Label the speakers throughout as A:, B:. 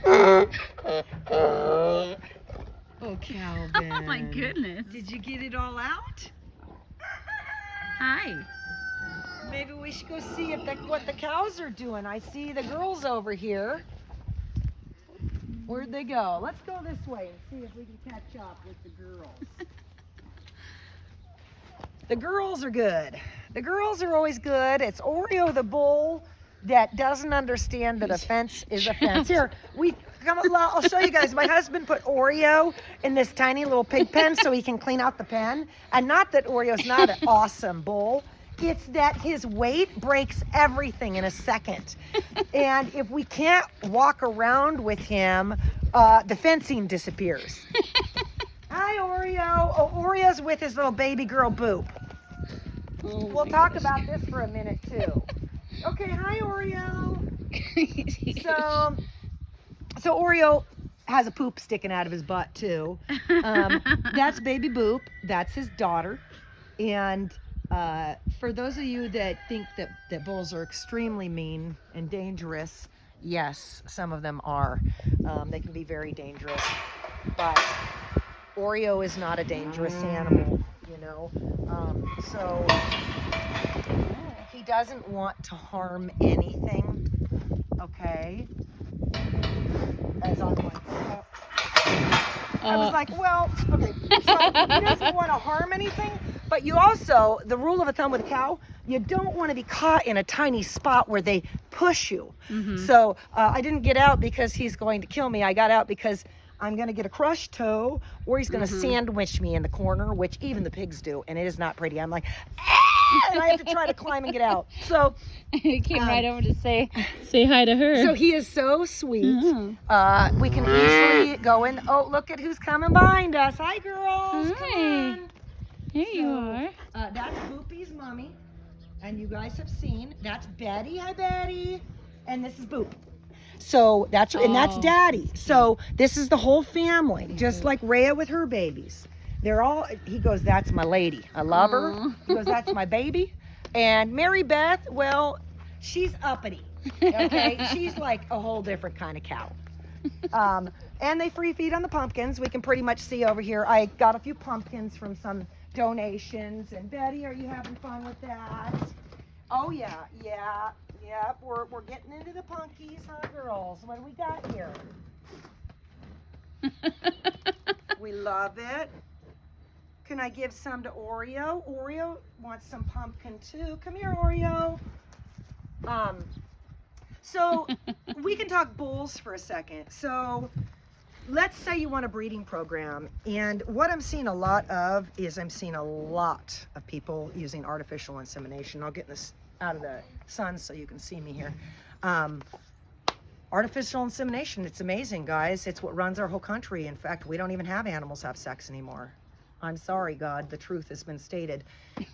A: Oh, Calvin.
B: Oh my goodness.
A: Did you get it all out?
B: Hi.
A: Maybe we should go see what the cows are doing. I see the girls over here. Where'd they go? Let's go this way and see if we can catch up with the girls. The girls are good. The girls are always good. It's Oreo the bull that doesn't understand that a fence is a fence. Here, I'll show you guys. My husband put Oreo in this tiny little pig pen so he can clean out the pen. And not that Oreo's not an awesome bull. It's that his weight breaks everything in a second. And if we can't walk around with him, the fencing disappears. Hi, Oreo. Oh, Oreo's with his little baby girl, Boop.
B: Oh
A: We'll talk about this for a minute, too. Okay, hi, Oreo. So Oreo has a poop sticking out of his butt, too. That's baby Boop. That's his daughter. And for those of you that think that bulls are extremely mean and dangerous, yes, some of them are. They can be very dangerous. But Oreo is not a dangerous animal, you know. So he doesn't want to harm anything, okay? As I'm going, I was like, well, okay, so he doesn't want to harm anything, but you also, the rule of thumb with a cow, you don't want to be caught in a tiny spot where they push you.
B: Mm-hmm.
A: So I didn't get out because he's going to kill me. I got out because I'm going to get a crushed toe, or he's going to sandwich me in the corner, which even the pigs do, and it is not pretty. I'm like, and I have to try to climb and get out. So
B: He came right over to say hi to her.
A: so he is so sweet. We can easily go in. Oh, look at who's coming behind us. Hi, girls.
B: Hi.
A: Come on.
B: Here you are.
A: That's Boopy's mommy, and you guys have seen. That's Betty. Hi, Betty. And this is Boop. So that's Daddy. So this is the whole family, just like Rhea with her babies. They're all. He goes, that's my lady. I love her. He goes, that's my baby. And Mary Beth, well, she's uppity. Okay, she's like a whole different kind of cow. And they free feed on the pumpkins. We can pretty much see over here. I got a few pumpkins from some donations. And Betty, are you having fun with that? Oh yeah. We're getting into the punkies, huh, girls? What do we got here? We love it. Can I give some to Oreo? Oreo wants some pumpkin too. Come here, Oreo. So we can talk bulls for a second. So let's say you want a breeding program, and what I'm seeing a lot of is people using artificial insemination. I'll get this out of the sun so you can see me here. Artificial insemination, it's amazing, guys. It's what runs our whole country. In fact, we don't even have animals have sex anymore. I'm sorry, God, the truth has been stated.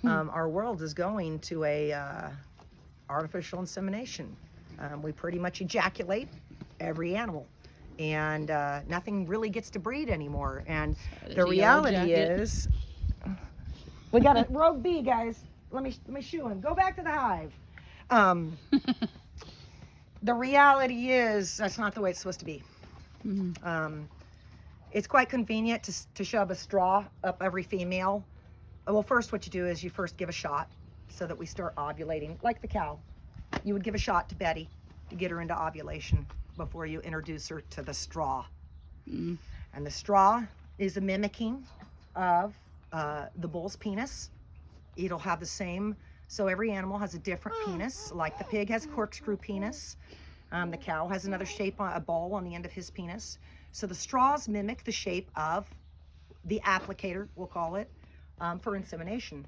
A: Our world is going to a artificial insemination. We pretty much ejaculate every animal, and nothing really gets to breed anymore. And the reality is, we got a rogue bee, guys. Let me shoo him. Go back to the hive. The reality is that's not the way it's supposed to be. It's quite convenient to shove a straw up every female. Well, first what you do is you first give a shot so that we start ovulating, like the cow. You would give a shot to Betty to get her into ovulation before you introduce her to the straw. And the straw is a mimicking of the bull's penis. It'll have the same, so every animal has a different penis. Like the pig has a corkscrew penis. The cow has another shape, a ball on the end of his penis. So the straws mimic the shape of the applicator, we'll call it, for insemination.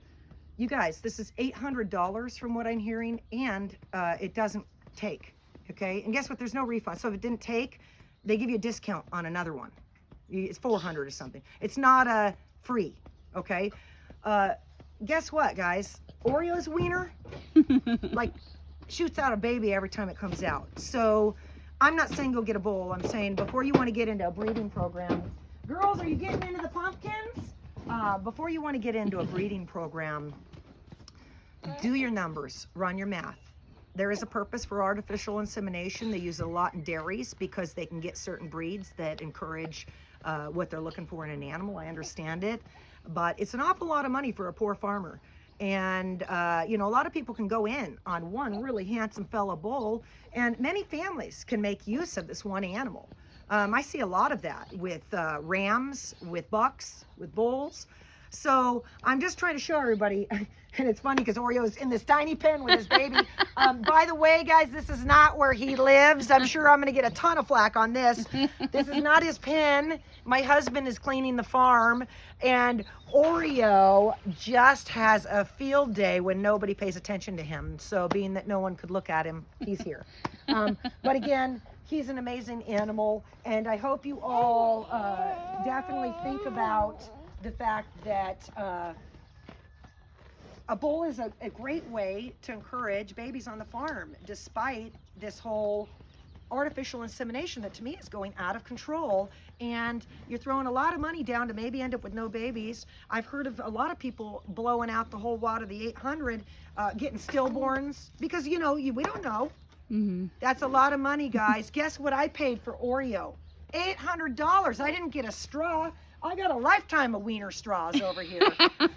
A: You guys, this is $800 from what I'm hearing, and it doesn't take, okay? And guess what? There's no refund. So if it didn't take, they give you a discount on another one. It's $400 or something. It's not free, okay? Guess what, guys? Oreo's wiener, like, shoots out a baby every time it comes out. So I'm not saying go get a bull. I'm saying before you want to get into a breeding program, girls, are you getting into the pumpkins? Before you want to get into a breeding program, do your numbers, run your math. There is a purpose for artificial insemination. They use it a lot in dairies because they can get certain breeds that encourage what they're looking for in an animal. I understand it, but it's an awful lot of money for a poor farmer. And, you know, a lot of people can go in on one really handsome fella bull, and many families can make use of this one animal. I see a lot of that with rams, with bucks, with bulls. So I'm just trying to show everybody, and it's funny because Oreo's in this tiny pen with his baby. By the way, guys, this is not where he lives. I'm sure I'm going to get a ton of flack on this. This is not his pen. My husband is cleaning the farm, and Oreo just has a field day when nobody pays attention to him. So being that no one could look at him, he's here. But again, he's an amazing animal, and I hope you all definitely think about the fact that a bull is a great way to encourage babies on the farm, despite this whole artificial insemination that to me is going out of control, and you're throwing a lot of money down to maybe end up with no babies. I've heard of a lot of people blowing out the whole wad of the 800, getting stillborns, because you know, we don't know.
B: Mm-hmm.
A: That's a lot of money, guys. Guess what I paid for Oreo? $800. I didn't get a straw. I got a lifetime of wiener straws over here.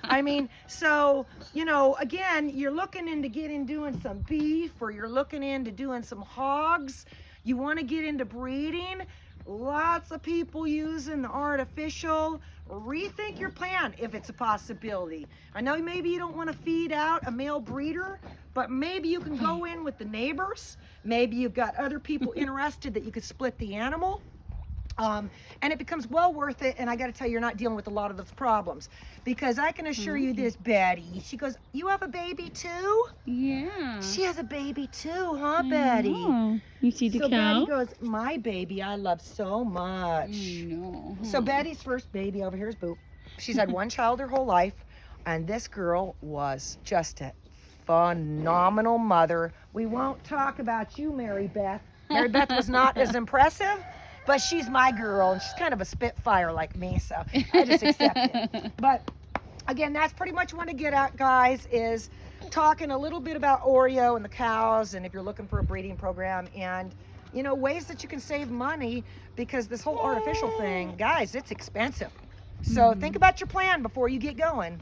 A: I mean, so, you know, again, you're looking into doing some beef, or you're looking into doing some hogs. You want to get into breeding. Lots of people using the artificial. Rethink your plan if it's a possibility. I know maybe you don't want to feed out a male breeder, but maybe you can go in with the neighbors. Maybe you've got other people interested that you could split the animal. And it becomes well worth it. And I got to tell you, you're not dealing with a lot of those problems, because I can assure you this, Betty. She goes, "You have a baby too?"
B: Yeah.
A: She has a baby too, huh, Betty?
B: know. You see the
A: So
B: cow?
A: Betty goes, "My baby, I love so much."
B: No.
A: So Betty's first baby over here is Boop. She's had one child her whole life, and this girl was just a phenomenal mother. We won't talk about you, Mary Beth. Mary Beth was not as impressive, but she's my girl, and she's kind of a spitfire like me, so I just accept it. But again, that's pretty much what I get at, guys, is talking a little bit about Oreo and the cows, and if you're looking for a breeding program, and you know, ways that you can save money, because this whole artificial thing, guys, it's expensive. So think about your plan before you get going.